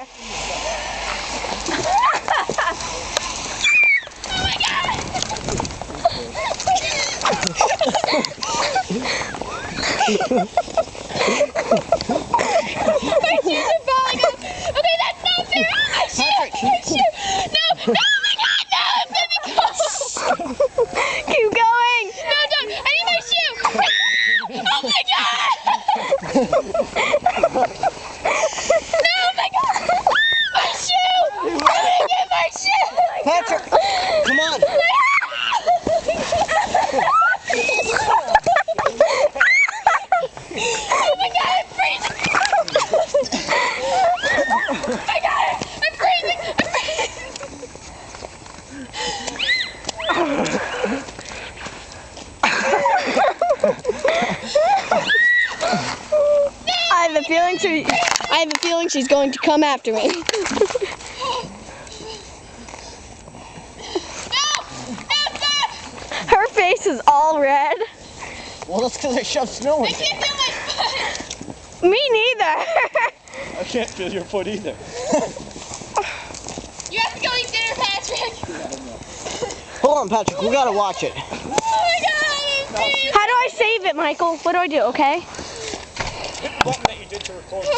there. Oh my God! My shoes are falling off. Okay, that's not fair. Oh, my shoe! My shoe! No! No! Oh my God! No! It's gonna be cold! Keep going! No, don't! I need my shoe! Oh my God! No! Oh my God! My shoe! I'm gonna get my shoe! Patrick, come on. Oh my God, I'm freezing! Oh my God, I'm freezing! I'm freezing! I have a feeling she's going to come after me. No! No, stop! Her face is all red. Well, that's because I shoved snow I in can't it. feel my foot! Me neither. I can't feel your foot either. You have to go eat dinner, Patrick! Hold on, Patrick. We gotta watch it. Oh my God, I'm freezing! How do I save it, Michael? What do I do, okay? Hit the button that you did to record the